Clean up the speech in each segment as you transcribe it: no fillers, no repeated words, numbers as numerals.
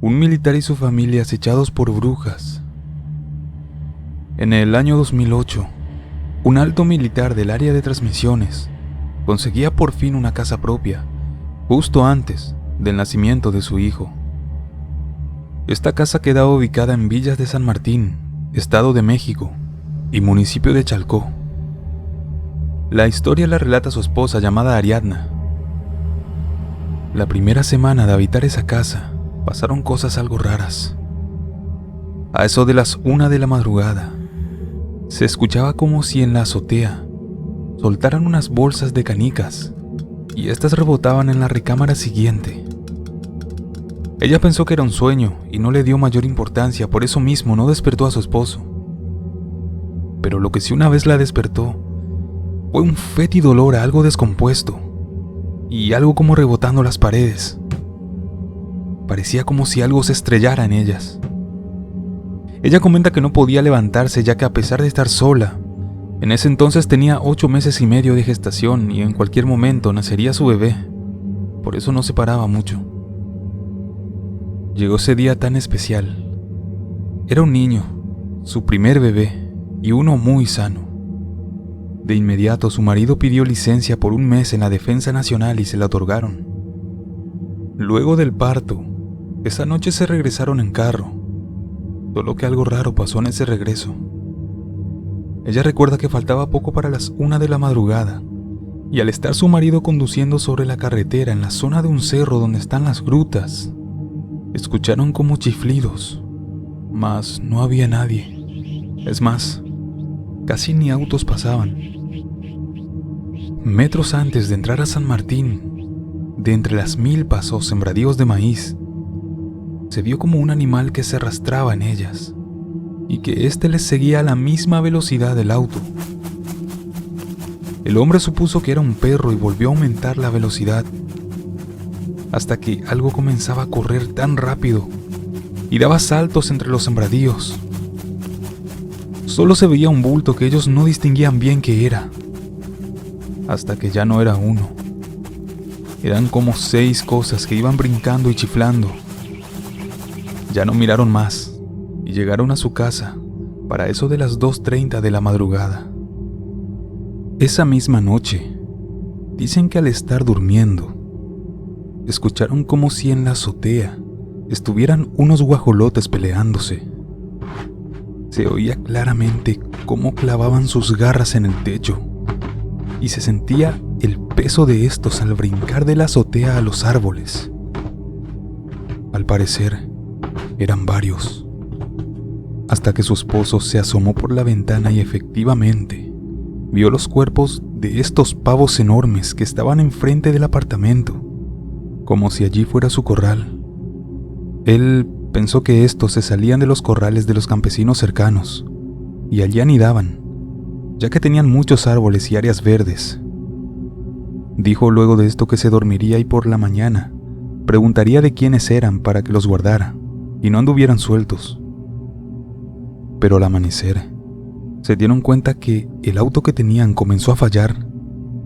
Un militar y su familia acechados por brujas. En el año 2008, un alto militar del área de transmisiones conseguía por fin una casa propia, justo antes del nacimiento de su hijo. Esta casa quedaba ubicada en Villas de San Martín, Estado de México, y municipio de Chalcó. La historia la relata su esposa llamada Ariadna. La primera semana de habitar esa casa, pasaron cosas algo raras. A eso de las 1 de la madrugada, se escuchaba como si en la azotea soltaran unas bolsas de canicas y estas rebotaban en la recámara siguiente. Ella pensó que era un sueño y no le dio mayor importancia, por eso mismo no despertó a su esposo. Pero lo que sí una vez la despertó fue un fétido olor a algo descompuesto y algo como rebotando las paredes. Parecía como si algo se estrellara en ellas. Ella comenta que no podía levantarse ya que a pesar de estar sola, en ese entonces tenía 8 meses y medio de gestación y en cualquier momento nacería su bebé. Por eso no se paraba mucho. Llegó ese día tan especial. Era un niño, su primer bebé, y uno muy sano. De inmediato su marido pidió licencia por 1 mes en la Defensa Nacional y se la otorgaron. Luego del parto, esa noche se regresaron en carro, solo que algo raro pasó en ese regreso. Ella recuerda que faltaba poco para las 1 de la madrugada, y al estar su marido conduciendo sobre la carretera en la zona de un cerro donde están las grutas, escucharon como chiflidos, mas no había nadie. Es más, casi ni autos pasaban. Metros antes de entrar a San Martín, de entre las milpas o sembradíos de maíz, se vio como un animal que se arrastraba en ellas y que éste les seguía a la misma velocidad del auto. El hombre supuso que era un perro y volvió a aumentar la velocidad hasta que algo comenzaba a correr tan rápido y daba saltos entre los sembradíos. Solo se veía un bulto que ellos no distinguían bien qué era, hasta que ya no era uno. Eran como 6 cosas que iban brincando y chiflando. Ya no miraron más y llegaron a su casa para eso de las 2:30 de la madrugada. Esa misma noche, dicen que al estar durmiendo, escucharon como si en la azotea estuvieran unos guajolotes peleándose. Se oía claramente cómo clavaban sus garras en el techo y se sentía el peso de estos al brincar de la azotea a los árboles. Al parecer, eran varios, hasta que su esposo se asomó por la ventana y efectivamente vio los cuerpos de estos pavos enormes que estaban enfrente del apartamento, como si allí fuera su corral. Él pensó que estos se salían de los corrales de los campesinos cercanos y allí anidaban, ya que tenían muchos árboles y áreas verdes. Dijo luego de esto que se dormiría y por la mañana preguntaría de quiénes eran para que los guardara y no anduvieran sueltos. Pero al amanecer, se dieron cuenta que el auto que tenían comenzó a fallar,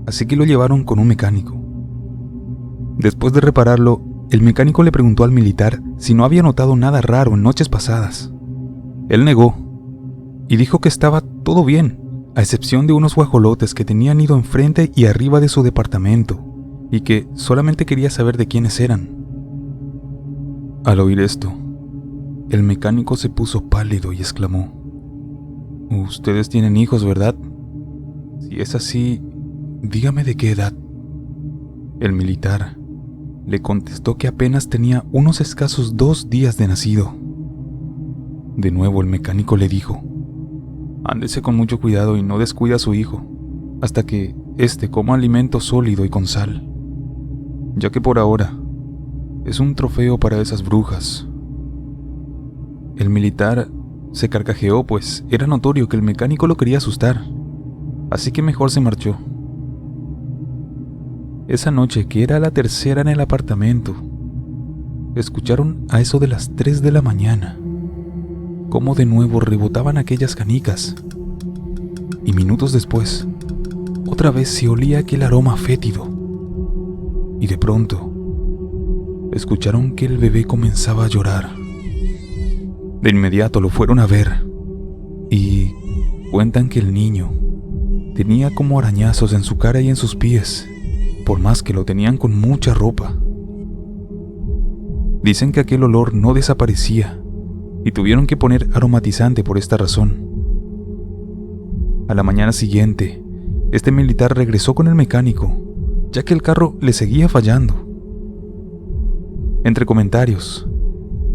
así que lo llevaron con un mecánico. Después de repararlo, el mecánico le preguntó al militar si no había notado nada raro en noches pasadas. Él negó y dijo que estaba todo bien, a excepción de unos guajolotes que tenían ido enfrente y arriba de su departamento y que solamente quería saber de quiénes eran. Al oír esto, el mecánico se puso pálido y exclamó: «Ustedes tienen hijos, ¿verdad? Si es así, dígame de qué edad». El militar le contestó que apenas tenía unos escasos 2 días de nacido. De nuevo el mecánico le dijo: «Ándese con mucho cuidado y no descuida a su hijo hasta que éste coma alimento sólido y con sal, ya que por ahora es un trofeo para esas brujas». El militar se carcajeó, pues era notorio que el mecánico lo quería asustar, así que mejor se marchó. Esa noche, que era la tercera en el apartamento, escucharon a eso de las 3 de la mañana cómo de nuevo rebotaban aquellas canicas, y minutos después, otra vez se olía aquel aroma fétido, y de pronto, escucharon que el bebé comenzaba a llorar. De inmediato lo fueron a ver y cuentan que el niño tenía como arañazos en su cara y en sus pies, por más que lo tenían con mucha ropa. Dicen que aquel olor no desaparecía y tuvieron que poner aromatizante por esta razón. A la mañana siguiente, este militar regresó con el mecánico, ya que el carro le seguía fallando. Entre comentarios,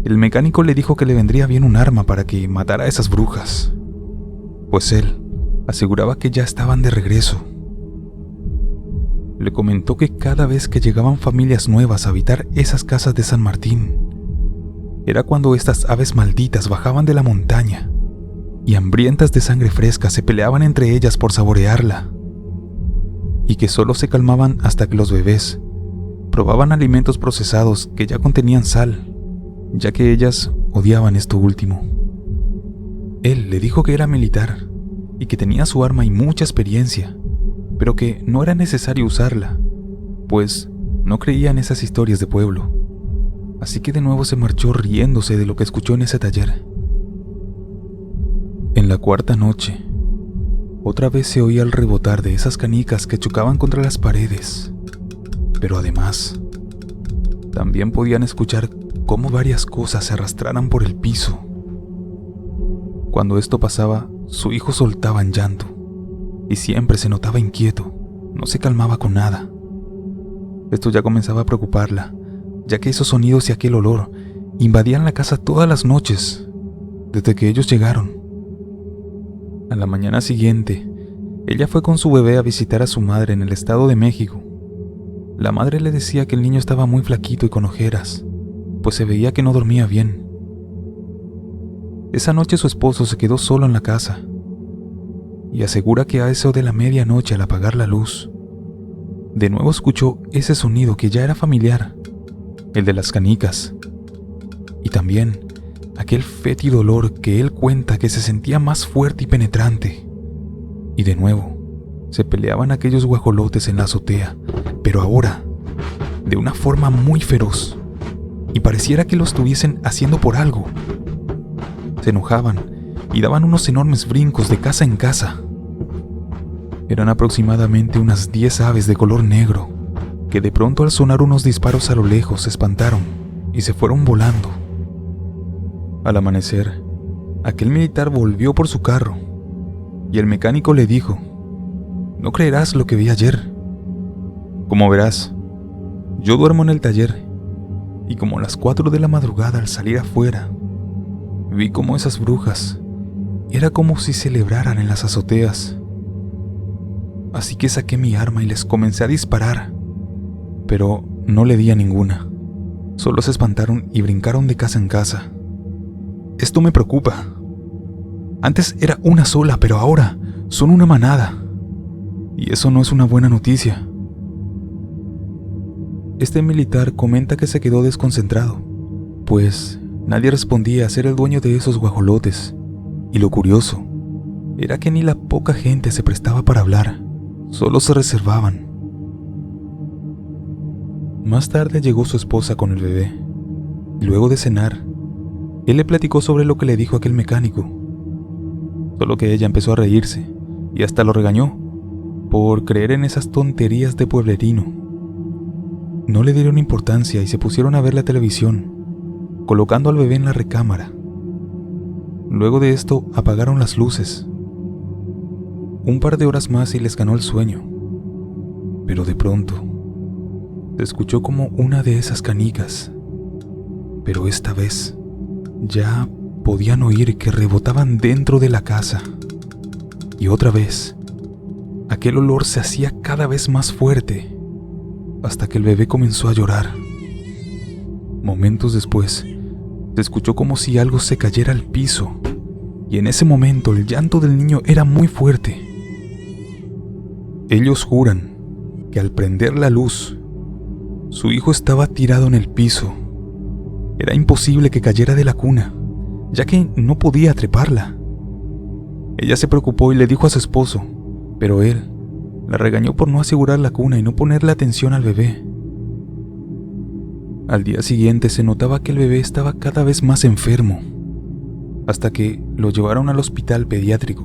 el mecánico le dijo que le vendría bien un arma para que matara a esas brujas, pues él aseguraba que ya estaban de regreso. Le comentó que cada vez que llegaban familias nuevas a habitar esas casas de San Martín, era cuando estas aves malditas bajaban de la montaña y hambrientas de sangre fresca se peleaban entre ellas por saborearla, y que solo se calmaban hasta que los bebés probaban alimentos procesados que ya contenían sal, ya que ellas odiaban esto último. Él le dijo que era militar y que tenía su arma y mucha experiencia, pero que no era necesario usarla, pues no creía en esas historias de pueblo. Así que de nuevo se marchó riéndose de lo que escuchó en ese taller. En la cuarta noche, otra vez se oía el rebotar de esas canicas que chocaban contra las paredes, pero además, también podían escuchar cómo varias cosas se arrastraran por el piso. Cuando esto pasaba, su hijo soltaba en llanto, y siempre se notaba inquieto, no se calmaba con nada. Esto ya comenzaba a preocuparla, ya que esos sonidos y aquel olor invadían la casa todas las noches, desde que ellos llegaron. A la mañana siguiente, ella fue con su bebé a visitar a su madre en el Estado de México. La madre le decía que el niño estaba muy flaquito y con ojeras, pues se veía que no dormía bien. Esa noche su esposo se quedó solo en la casa, y asegura que a eso de la medianoche, al apagar la luz, de nuevo escuchó ese sonido que ya era familiar, el de las canicas, y también aquel fétido olor que él cuenta que se sentía más fuerte y penetrante. Y de nuevo se peleaban aquellos guajolotes en la azotea, pero ahora de una forma muy feroz, y pareciera que lo estuviesen haciendo por algo. Se enojaban y daban unos enormes brincos de casa en casa. Eran aproximadamente unas 10 aves de color negro, que de pronto al sonar unos disparos a lo lejos se espantaron y se fueron volando. Al amanecer, aquel militar volvió por su carro, y el mecánico le dijo: «No creerás lo que vi ayer. Como verás, yo duermo en el taller, y como a las 4 de la madrugada al salir afuera, vi como esas brujas era como si celebraran en las azoteas. Así que saqué mi arma y les comencé a disparar, pero no le di a ninguna. Solo se espantaron y brincaron de casa en casa. Esto me preocupa. Antes era una sola, pero ahora son una manada. Y eso no es una buena noticia». Este militar comenta que se quedó desconcentrado, pues nadie respondía a ser el dueño de esos guajolotes. Y lo curioso era que ni la poca gente se prestaba para hablar, solo se reservaban. Más tarde llegó su esposa con el bebé, y luego de cenar, él le platicó sobre lo que le dijo aquel mecánico. Solo que ella empezó a reírse, y hasta lo regañó, por creer en esas tonterías de pueblerino. No le dieron importancia y se pusieron a ver la televisión, colocando al bebé en la recámara. Luego de esto apagaron las luces. Un par de horas más y les ganó el sueño. Pero de pronto, se escuchó como una de esas canicas, pero esta vez ya podían oír que rebotaban dentro de la casa. Y otra vez, aquel olor se hacía cada vez más fuerte, hasta que el bebé comenzó a llorar. Momentos después, se escuchó como si algo se cayera al piso, y en ese momento el llanto del niño era muy fuerte. Ellos juran que al prender la luz, su hijo estaba tirado en el piso. Era imposible que cayera de la cuna, ya que no podía treparla. Ella se preocupó y le dijo a su esposo, pero él la regañó por no asegurar la cuna y no ponerle atención al bebé. Al día siguiente se notaba que el bebé estaba cada vez más enfermo, hasta que lo llevaron al hospital pediátrico.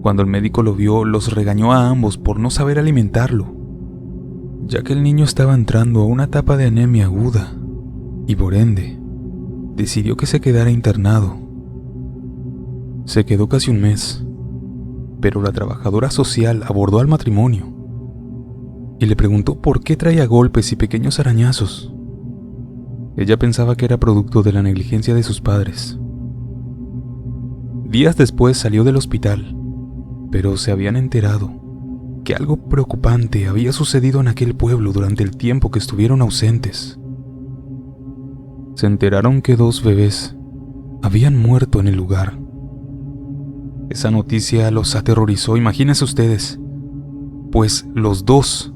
Cuando el médico lo vio, los regañó a ambos por no saber alimentarlo, ya que el niño estaba entrando a una etapa de anemia aguda y por ende decidió que se quedara internado. Se quedó casi un mes, pero la trabajadora social abordó al matrimonio y le preguntó por qué traía golpes y pequeños arañazos. Ella pensaba que era producto de la negligencia de sus padres. Días después salió del hospital, pero se habían enterado que algo preocupante había sucedido en aquel pueblo durante el tiempo que estuvieron ausentes. Se enteraron que 2 bebés habían muerto en el lugar. Esa noticia los aterrorizó, imagínense ustedes, pues los 2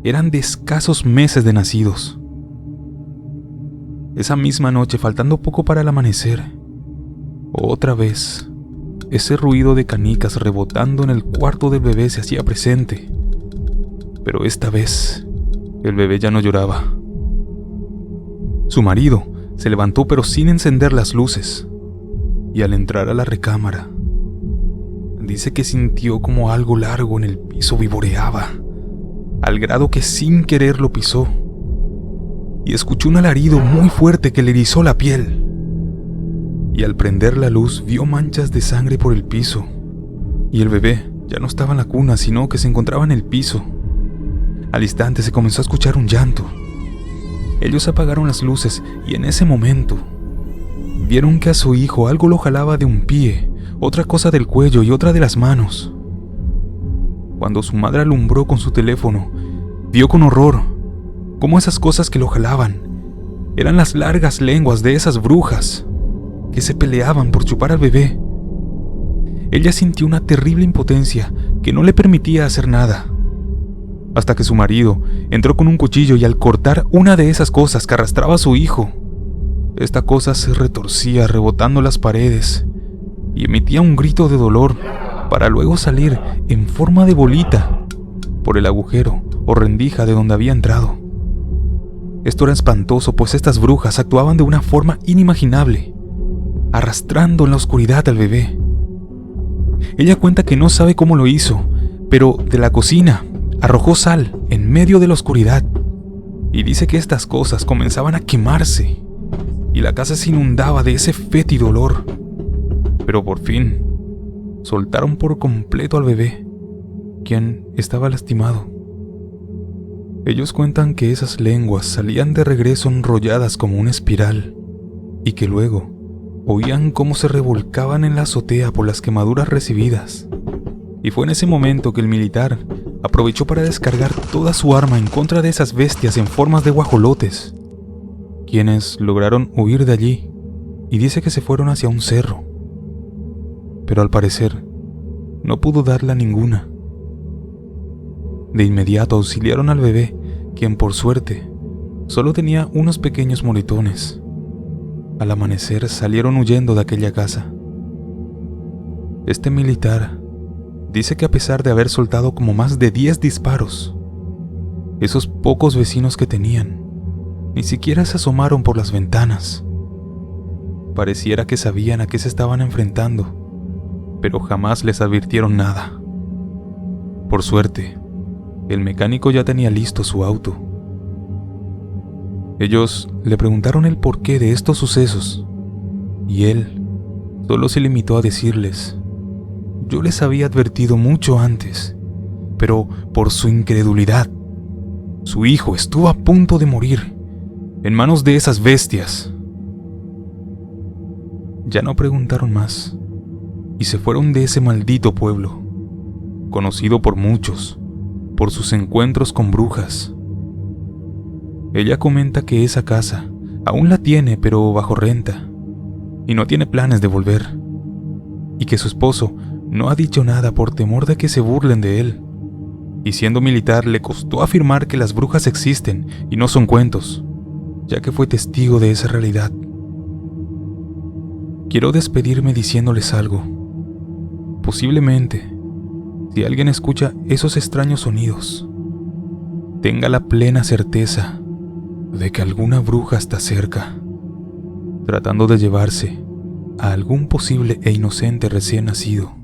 eran de escasos meses de nacidos. Esa misma noche, faltando poco para el amanecer, otra vez, ese ruido de canicas rebotando en el cuarto del bebé se hacía presente. Pero esta vez, el bebé ya no lloraba. Su marido se levantó pero sin encender las luces, y al entrar a la recámara, dice que sintió como algo largo en el piso vivoreaba, al grado que sin querer lo pisó, y escuchó un alarido muy fuerte que le erizó la piel. Y al prender la luz vio manchas de sangre por el piso, y el bebé ya no estaba en la cuna, sino que se encontraba en el piso. Al instante se comenzó a escuchar un llanto. Ellos apagaron las luces y en ese momento vieron que a su hijo algo lo jalaba de un pie, otra cosa del cuello y otra de las manos. Cuando su madre alumbró con su teléfono, vio con horror cómo esas cosas que lo jalaban eran las largas lenguas de esas brujas que se peleaban por chupar al bebé. Ella sintió una terrible impotencia que no le permitía hacer nada, hasta que su marido entró con un cuchillo y al cortar una de esas cosas que arrastraba a su hijo, esta cosa se retorcía rebotando las paredes y emitía un grito de dolor para luego salir en forma de bolita por el agujero o rendija de donde había entrado. Esto era espantoso, pues estas brujas actuaban de una forma inimaginable, arrastrando en la oscuridad al bebé. Ella cuenta que no sabe cómo lo hizo, pero de la cocina arrojó sal en medio de la oscuridad y dice que estas cosas comenzaban a quemarse y la casa se inundaba de ese fétido olor. Pero por fin soltaron por completo al bebé, quien estaba lastimado. Ellos cuentan que esas lenguas salían de regreso enrolladas como una espiral y que luego oían cómo se revolcaban en la azotea por las quemaduras recibidas. Y fue en ese momento que el militar aprovechó para descargar toda su arma en contra de esas bestias en formas de guajolotes, quienes lograron huir de allí y dice que se fueron hacia un cerro. Pero al parecer no pudo darle a ninguna. De inmediato auxiliaron al bebé, quien por suerte solo tenía unos pequeños moretones. Al amanecer salieron huyendo de aquella casa. Este militar dice que a pesar de haber soltado como más de 10 disparos, esos pocos vecinos que tenían ni siquiera se asomaron por las ventanas. Pareciera que sabían a qué se estaban enfrentando, pero jamás les advirtieron nada. Por suerte, el mecánico ya tenía listo su auto. Ellos le preguntaron el porqué de estos sucesos, y él solo se limitó a decirles: yo les había advertido mucho antes, pero por su incredulidad, su hijo estuvo a punto de morir en manos de esas bestias. Ya no preguntaron más, y se fueron de ese maldito pueblo, conocido por muchos por sus encuentros con brujas. Ella comenta que esa casa aún la tiene, pero bajo renta, y no tiene planes de volver, y que su esposo no ha dicho nada por temor de que se burlen de él, y siendo militar le costó afirmar que las brujas existen y no son cuentos, ya que fue testigo de esa realidad. Quiero despedirme diciéndoles algo. Posiblemente, si alguien escucha esos extraños sonidos, tenga la plena certeza de que alguna bruja está cerca, tratando de llevarse a algún posible e inocente recién nacido.